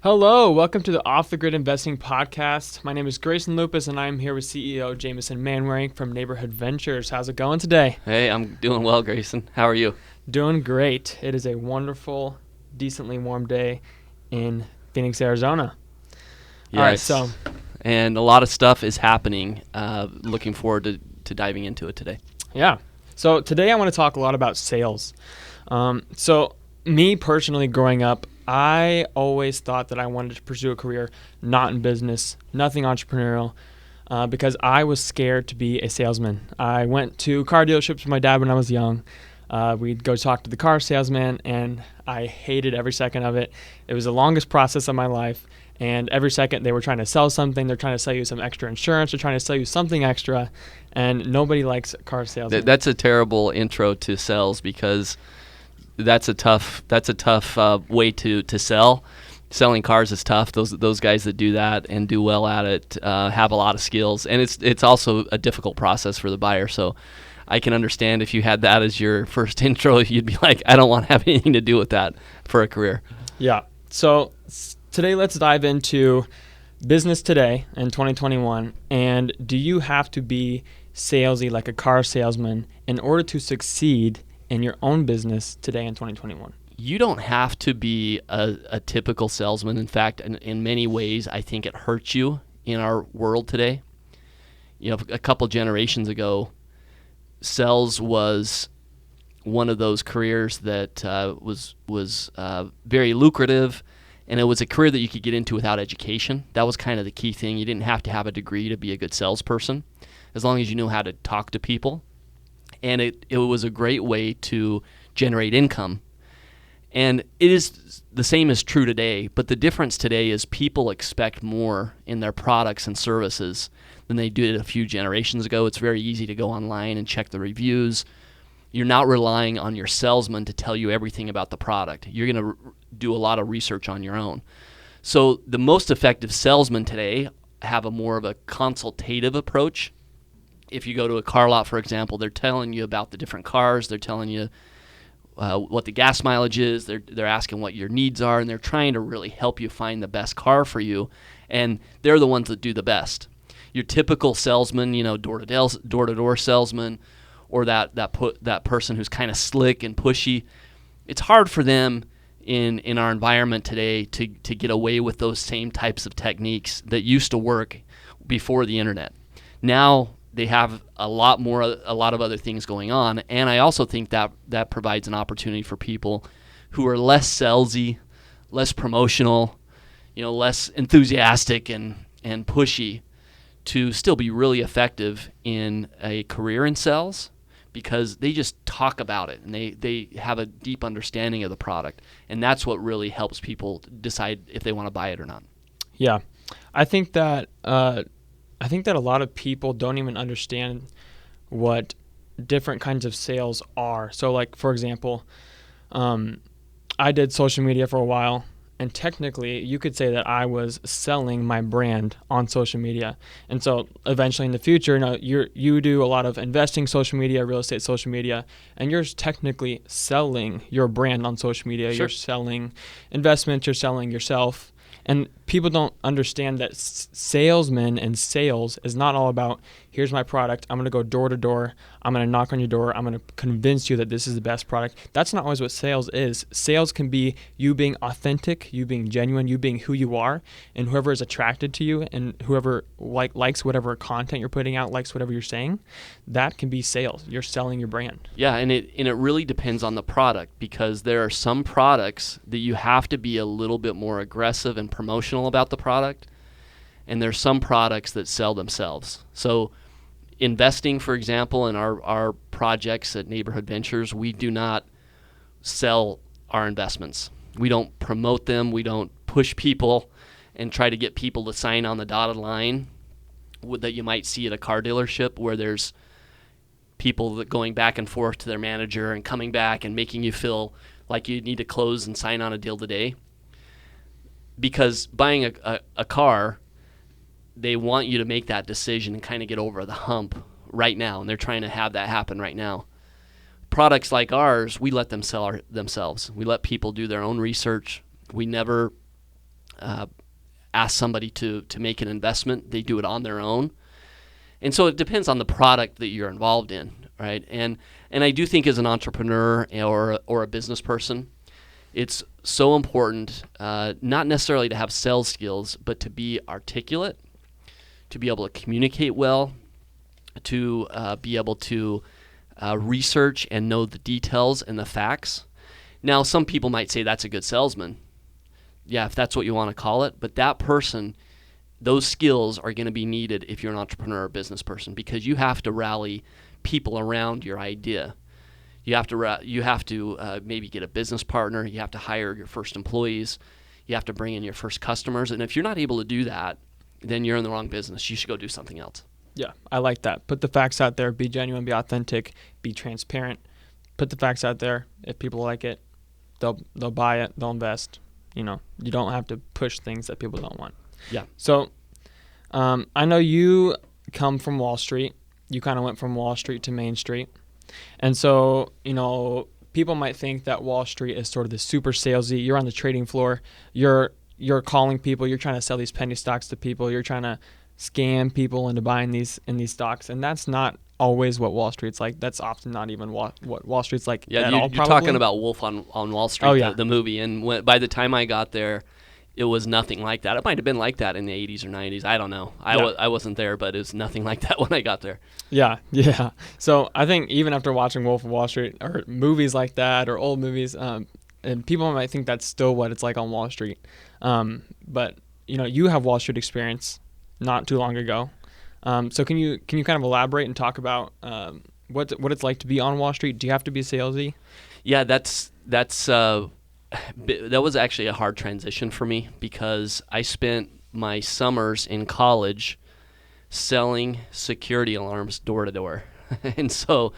Hello, welcome to the Off the Grid Investing Podcast. My name is Grayson Loupas, and I'm here with CEO Jamison Manwaring from Neighborhood.ventures. How's it going today? Hey, I'm doing well, Grayson. How are you? Doing great. It is a wonderful, decently warm day in Phoenix, Arizona. Yes. All right, so and a lot of stuff is happening. Looking forward to diving into it today. yeah. So today I want to talk a lot about sales. So me personally, growing up, I always thought that I wanted to pursue a career not in business, nothing entrepreneurial, because I was scared to be a salesman. I went to car dealerships with my dad when I was young. We'd go talk to the car salesman, and I hated every second of it. It was the longest process of my life, and every second they were trying to sell something. They're trying to sell you some extra insurance. They're trying to sell you something extra, and nobody likes car salesmen. That's a terrible intro to sales because that's a tough way to sell. Selling cars is tough. Those guys that do that and do well at it have a lot of skills, and it's also a difficult process for the buyer. So I can understand if you had that as your first intro, you'd be like, I don't want to have anything to do with that for a career. Yeah. So today let's dive into business today in 2021. And do you have to be salesy like a car salesman in order to succeed in your own business today in 2021? You don't have to be a typical salesman. In fact, in many ways, I think it hurts you in our world today. You know, a couple generations ago, sales was one of those careers that was very lucrative, and it was a career that you could get into without education. That was kind of the key thing. You didn't have to have a degree to be a good salesperson, as long as you knew how to talk to people. And it was a great way to generate income. And it is the same is true today, but the difference today is people expect more in their products and services than they did a few generations ago. It's very easy to go online and check the reviews. You're not relying on your salesman to tell you everything about the product. You're going to do a lot of research on your own. So the most effective salesmen today have a more of a consultative approach. If you go to a car lot, for example, they're telling you about the different cars. They're telling you what the gas mileage is. They're asking what your needs are, and they're trying to really help you find the best car for you. And they're the ones that do the best. Your typical salesman, door-to-door salesman, or that person who's kind of slick and pushy, it's hard for them in our environment today to get away with those same types of techniques that used to work before the internet. Now they have a lot of other things going on, and I also think that provides an opportunity for people who are less salesy, less promotional, less enthusiastic and pushy, to still be really effective in a career in sales, because they just talk about it and they have a deep understanding of the product, and that's what really helps people decide if they want to buy it or not. Yeah, I think that a lot of people don't even understand what different kinds of sales are. So, like, for example, I did social media for a while, and technically you could say that I was selling my brand on social media. And so eventually in the future, you do a lot of investing social media, real estate social media, and you're technically selling your brand on social media. Sure. You're selling investments, you're selling yourself. And people don't understand that salesmen and sales is not all about, here's my product, I'm going to go door to door, I'm going to knock on your door, I'm going to convince you that this is the best product. That's not always what sales is. Sales can be you being authentic, you being genuine, you being who you are, and whoever is attracted to you and whoever likes whatever content you're putting out, likes whatever you're saying, that can be sales. You're selling your brand. Yeah, and it really depends on the product, because there are some products that you have to be a little bit more aggressive and promotional about the product, and there's some products that sell themselves. So investing, for example, in our projects at Neighborhood Ventures, we do not sell our investments. We don't promote them. We don't push people and try to get people to sign on the dotted line that you might see at a car dealership, where there's people that going back and forth to their manager and coming back and making you feel like you need to close and sign on a deal today. Because buying a car, they want you to make that decision and kind of get over the hump right now, and they're trying to have that happen right now. Products like ours, we let them sell themselves. We let people do their own research. We never ask somebody to make an investment. They do it on their own. And so it depends on the product that you're involved in, right? And I do think as an entrepreneur or a business person, it's so important, not necessarily to have sales skills, but to be articulate, to be able to communicate well, to be able to research and know the details and the facts. Now, some people might say that's a good salesman. Yeah, if that's what you want to call it. But that person, those skills are going to be needed if you're an entrepreneur or business person, because you have to rally people around your idea. You have to maybe get a business partner. You have to hire your first employees. You have to bring in your first customers. And if you're not able to do that, then you're in the wrong business. You should go do something else. Yeah, I like that. Put the facts out there. Be genuine. Be authentic. Be transparent. Put the facts out there. If people like it, they'll buy it. They'll invest. You don't have to push things that people don't want. Yeah. So I know you come from Wall Street. You kind of went from Wall Street to Main Street. And so, people might think that Wall Street is sort of the super salesy. You're on the trading floor. You're calling people. You're trying to sell these penny stocks to people. You're trying to scam people into buying these stocks. And that's not always what Wall Street's like. That's often not even what Wall Street's like at all, you're probably. Talking about Wolf on Wall Street, Oh, yeah. the movie. And by the time I got there, it was nothing like that. It might have been like that in the 80s or 90s. I don't know. I wasn't there, but it was nothing like that when I got there. Yeah. So I think even after watching Wolf of Wall Street or movies like that or old movies, and people might think that's still what it's like on Wall Street. But you have Wall Street experience not too long ago. So can you kind of elaborate and talk about what it's like to be on Wall Street? Do you have to be salesy? Yeah, that was actually a hard transition for me, because I spent my summers in college selling security alarms door to door. And so,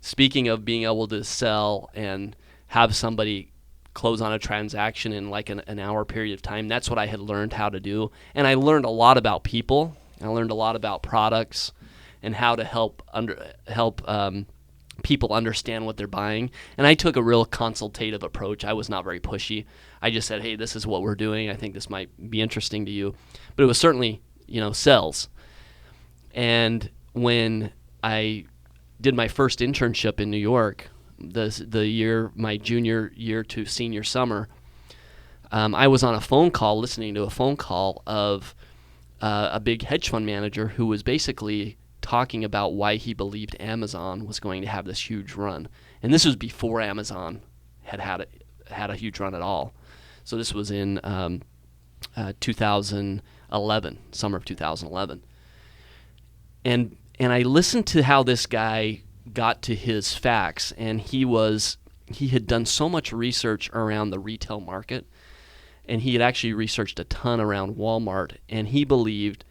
speaking of being able to sell and have somebody close on a transaction in like an hour period of time, that's what I had learned how to do. And I learned a lot about people. I learned a lot about products and how to help people understand what they're buying. And I took a real consultative approach. I was not very pushy. I just said, hey, this is what we're doing. I think this might be interesting to you. But it was certainly, sales. And when I did my first internship in New York, my junior year to senior summer, I was on a phone call, listening to a phone call of a big hedge fund manager who was basically talking about why he believed Amazon was going to have this huge run. And this was before Amazon had a huge run at all. So this was in 2011, summer of 2011. And I listened to how this guy got to his facts, and he had done so much research around the retail market, and he had actually researched a ton around Walmart, and he believed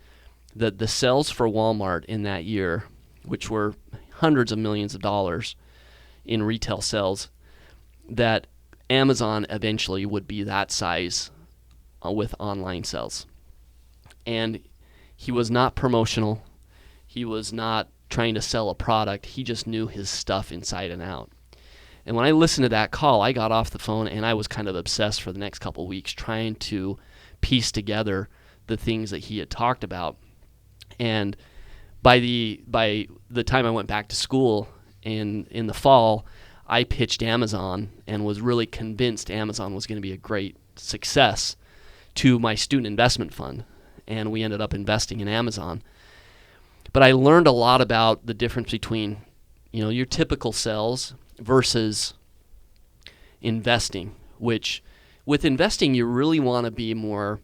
that the sales for Walmart in that year, which were hundreds of millions of dollars in retail sales, that Amazon eventually would be that size with online sales. And he was not promotional. He was not trying to sell a product. He just knew his stuff inside and out. And when I listened to that call, I got off the phone and I was kind of obsessed for the next couple of weeks trying to piece together the things that he had talked about. And by the time I went back to school in the fall, I pitched Amazon and was really convinced Amazon was going to be a great success to my student investment fund. And we ended up investing in Amazon. But I learned a lot about the difference between, your typical sales versus investing, which with investing, you really want to be more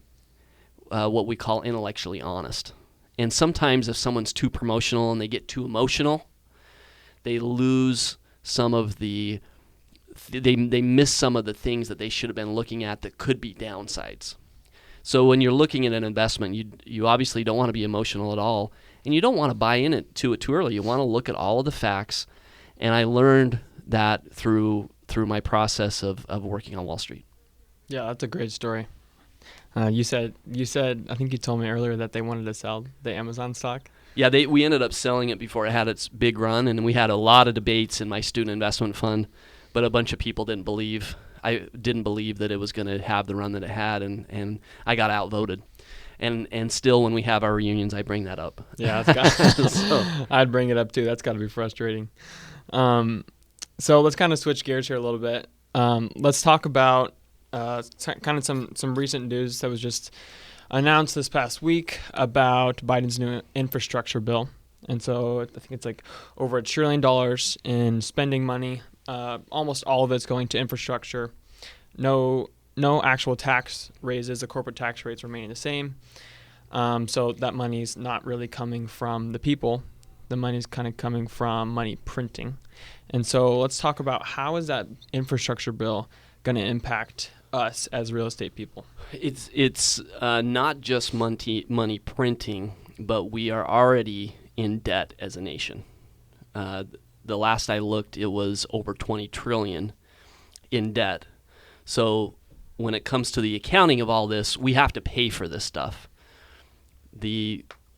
what we call intellectually honest. And sometimes if someone's too promotional and they get too emotional, they lose some of they miss some of the things that they should have been looking at that could be downsides. So when you're looking at an investment, you obviously don't want to be emotional at all, and you don't want to buy in it too early. You want to look at all of the facts, and I learned that through my process of working on Wall Street. Yeah, that's a great story. You said I think you told me earlier that they wanted to sell the Amazon stock. Yeah, we ended up selling it before it had its big run, and we had a lot of debates in my student investment fund, but a bunch of people didn't believe I didn't believe that it was going to have the run that it had, and I got outvoted. And still, when we have our reunions, I bring that up. Yeah, I'd bring it up too. That's got to be frustrating. So let's kind of switch gears here a little bit. Let's talk about kind of some recent news that was just announced this past week about Biden's new infrastructure bill. And so I think it's like over $1 trillion in spending money. Almost all of it's going to infrastructure. No actual tax raises. The corporate tax rates remaining the same. So that money's not really coming from the people. The money's kind of coming from money printing. And so let's talk about how is that infrastructure bill going to impact us as real estate people? It's not just money printing, but we are already in debt as a nation. The last I looked, it was over $20 trillion in debt. So when it comes to the accounting of all this, we have to pay for this stuff.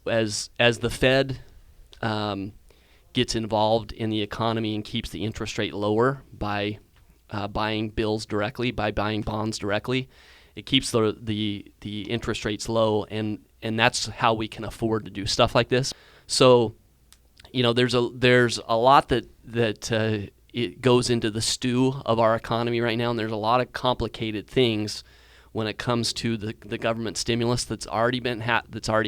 As the Fed gets involved in the economy and keeps the interest rate lower by buying bills directly, by buying bonds directly, it keeps the interest rates low, and that's how we can afford to do stuff like this. So, there's a lot that it goes into the stew of our economy right now, and there's a lot of complicated things when it comes to the government stimulus that's already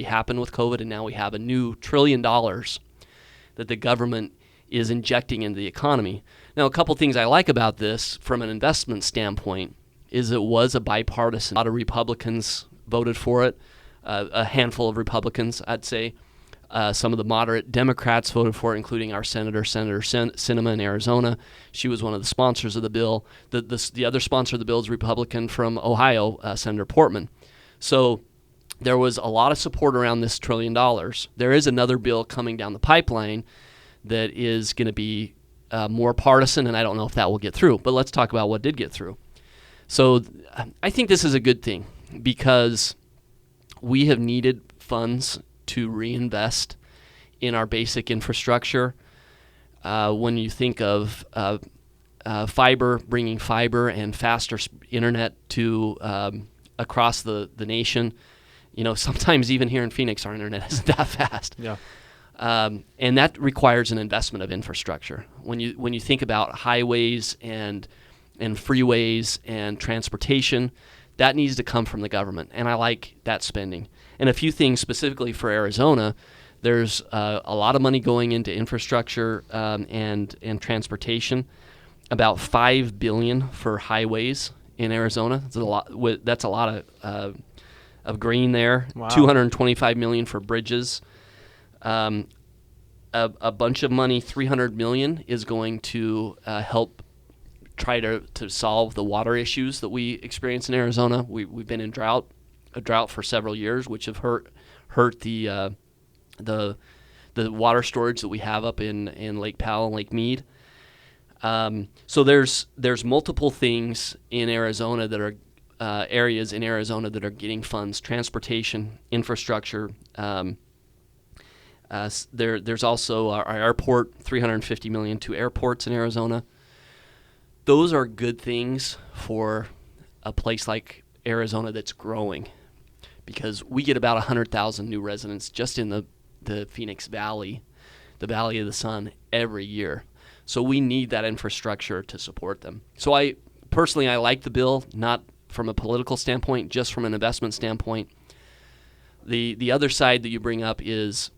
happened with COVID, and now we have a new $1 trillion that the government is injecting into the economy. Now, a couple things I like about this from an investment standpoint is it was a bipartisan. A lot of Republicans voted for it, a handful of Republicans, I'd say. Some of the moderate Democrats voted for it, including our Senator Sinema in Arizona. She was one of the sponsors of the bill. The other sponsor of the bill is Republican from Ohio, Senator Portman. So there was a lot of support around this $1 trillion. There is another bill coming down the pipeline that is going to be more partisan, and I don't know if that will get through. But let's talk about what did get through. So I think this is a good thing because we have needed funds to reinvest in our basic infrastructure. When you think of fiber, bringing fiber and faster internet to across the nation, sometimes even here in Phoenix, our internet isn't that fast. Yeah. And that requires an investment of infrastructure. When you think about highways and freeways and transportation, that needs to come from the government, and I like that spending. And a few things specifically for Arizona, there's a lot of money going into infrastructure and transportation. About $5 billion for highways in Arizona. That's a lot of green there. Wow. $225 million for bridges. A bunch of money, $300 million, is going to help try to solve the water issues that we experience in Arizona. We've been in a drought for several years, which have hurt the water storage that we have up in Lake Powell and Lake Mead. So there's multiple things in Arizona that are areas in Arizona that are getting funds: transportation, infrastructure. There's also our airport, $350 million to airports in Arizona. Those are good things for a place like Arizona that's growing, because we get about 100,000 new residents just in the Phoenix Valley, the Valley of the Sun, every year. So we need that infrastructure to support them. So I like the bill, not from a political standpoint, just from an investment standpoint. The other side that you bring up is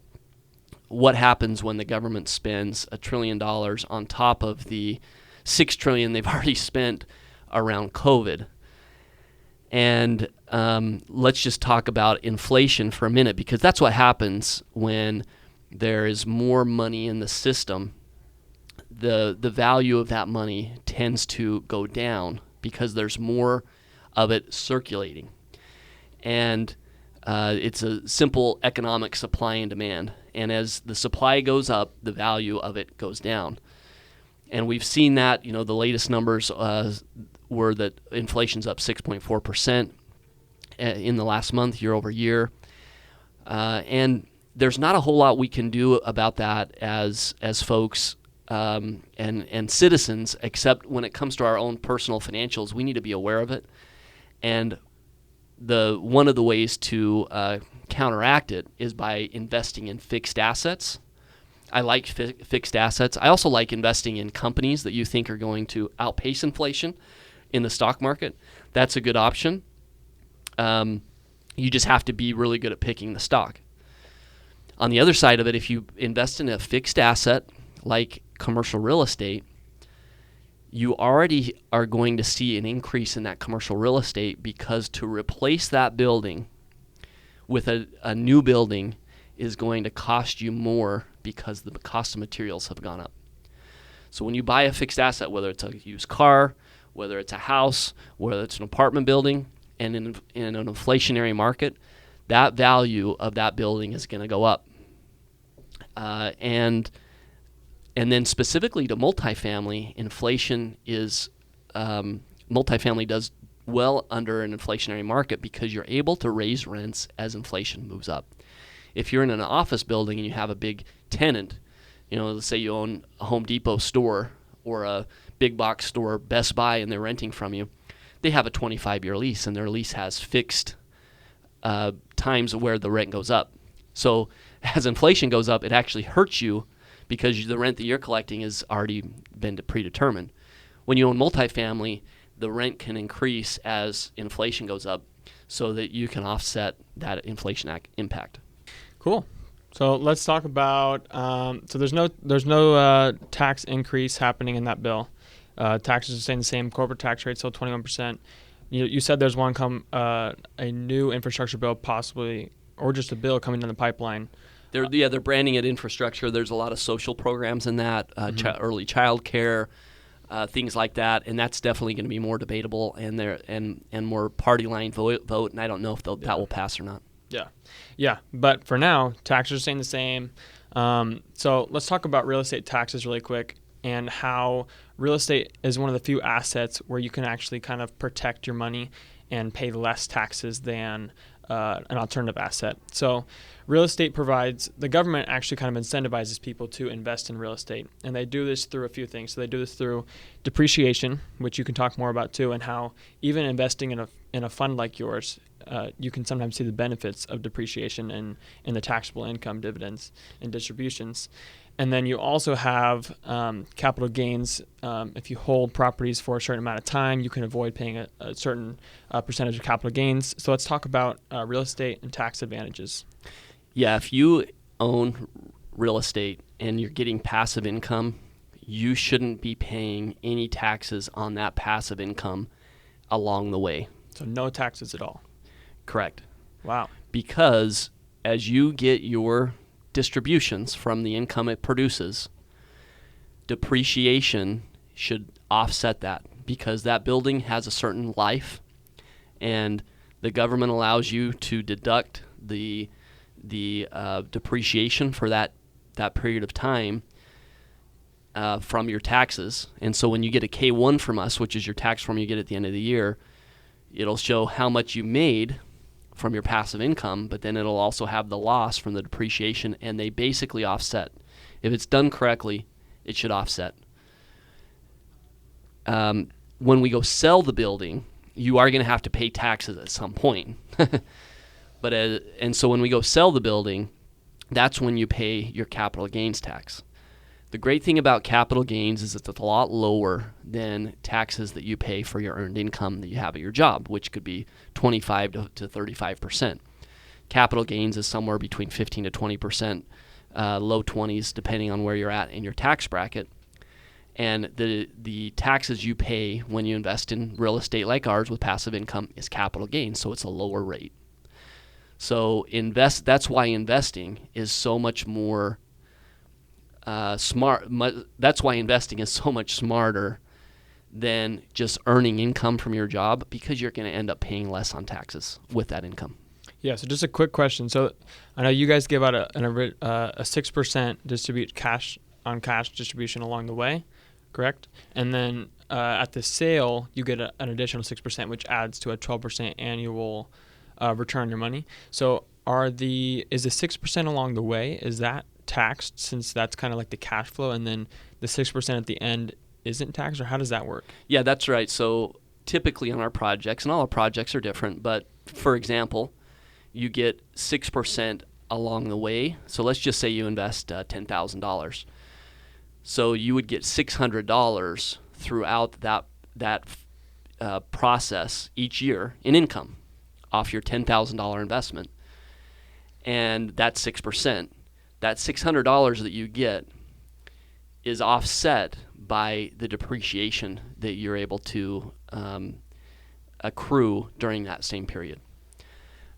what happens when the government spends $1 trillion on top of the $6 trillion they've already spent around COVID. And let's just talk about inflation for a minute, because that's what happens when there is more money in the system. The value of that money tends to go down because there's more of it circulating. And it's a simple economic supply and demand. And as the supply goes up, the value of it goes down. And we've seen that, the latest numbers were that inflation's up 6.4% in the last month, year over year. And there's not a whole lot we can do about that as folks and citizens, except when it comes to our own personal financials, we need to be aware of it. And one of the ways to counteract it is by investing in fixed assets. I like fixed assets. I also like investing in companies that you think are going to outpace inflation in the stock market. That's a good option. You just have to be really good at picking the stock. On the other side of it, if you invest in a fixed asset like commercial real estate, you already are going to see an increase in that commercial real estate, because to replace that building with a new building is going to cost you more because the cost of materials have gone up. So when you buy a fixed asset, whether it's a used car, whether it's a house, whether it's an apartment building, and in an inflationary market, that value of that building is going to go up. And then specifically to multifamily, inflation is multifamily does well under an inflationary market because you're able to raise rents as inflation moves up. If you're in an office building and you have a big tenant, let's say you own a Home Depot store or a big box store, Best Buy, and they're renting from you, they have a 25-year lease, and their lease has fixed times where the rent goes up. So as inflation goes up, it actually hurts you because the rent that you're collecting has already been predetermined. When you own multifamily, the rent can increase as inflation goes up so that you can offset that inflation impact. Cool. So let's talk about, so there's no tax increase happening in that bill. Taxes are staying the same. Corporate tax rate still 21%. You said there's a new infrastructure bill possibly, or just a bill coming down the pipeline. They're branding it infrastructure. There's a lot of social programs in that, early child care, things like that, and that's definitely going to be more debatable and more party line vote. And I don't know if that will pass or not. Yeah. But for now, taxes are staying the same. So let's talk about real estate taxes really quick, and how real estate is one of the few assets where you can actually kind of protect your money and pay less taxes than an alternative asset. So real estate the government actually kind of incentivizes people to invest in real estate. And they do this through a few things. So they do this through depreciation, which you can talk more about too, and how even investing in a fund like yours, you can sometimes see the benefits of depreciation in the taxable income, dividends, and distributions. And then you also have capital gains. If you hold properties for a certain amount of time, you can avoid paying a certain percentage of capital gains. So let's talk about real estate and tax advantages. Yeah, if you own real estate and you're getting passive income, you shouldn't be paying any taxes on that passive income along the way. So no taxes at all. Correct. Wow. Because as you get your distributions from the income it produces, depreciation should offset that, because that building has a certain life, and the government allows you to deduct the depreciation for that period of time from your taxes. And so when you get a K-1 from us, which is your tax form you get at the end of the year, it'll show how much you made from your passive income, but then it'll also have the loss from the depreciation, and they basically offset. If it's done correctly, it should offset. When we go sell the building, you are going to have to pay taxes at some point. And so when we go sell the building, that's when you pay your capital gains tax. The great thing about capital gains is it's a lot lower than taxes that you pay for your earned income that you have at your job, which could be 25 to 35%. Capital gains is somewhere between 15 to 20%, low 20s, depending on where you're at in your tax bracket. And the taxes you pay when you invest in real estate like ours with passive income is capital gains, so it's a lower rate. So that's why investing is so much more smart. That's why investing is so much smarter than just earning income from your job, because you're going to end up paying less on taxes with that income. Yeah, so just a quick question. So I know you guys give out a 6% cash distribution along the way, correct? And then at the sale, you get an additional 6%, which adds to a 12% annual return on your money. So is the 6% along the way, is that taxed, since that's kind of like the cash flow, and then the 6% at the end isn't taxed, or how does that work? Yeah, that's right. So typically on our projects, and all our projects are different, but for example, you get 6% along the way. So let's just say you invest $10,000. So you would get $600 throughout that process each year in income off your $10,000 investment. And that's 6%. That $600 that you get is offset by the depreciation that you're able to accrue during that same period.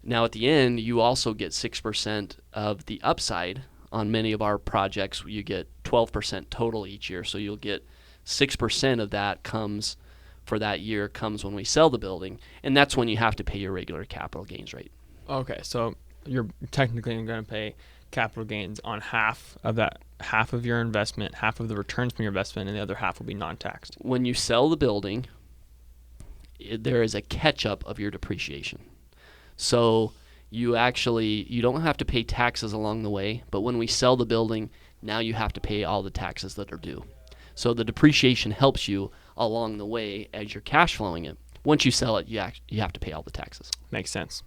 Now at the end, you also get 6% of the upside. On many of our projects, you get 12% total each year. So you'll get 6% of that comes for that year comes when we sell the building, and that's when you have to pay your regular capital gains rate. Okay, so you're technically going to pay capital gains on half of your investment, half of the returns from your investment, and the other half will be non-taxed. When you sell the building, there is a catch-up of your depreciation. So you don't have to pay taxes along the way, but when we sell the building, now you have to pay all the taxes that are due. So the depreciation helps you along the way as you're cash flowing it. Once you sell it, you have to pay all the taxes. Makes sense.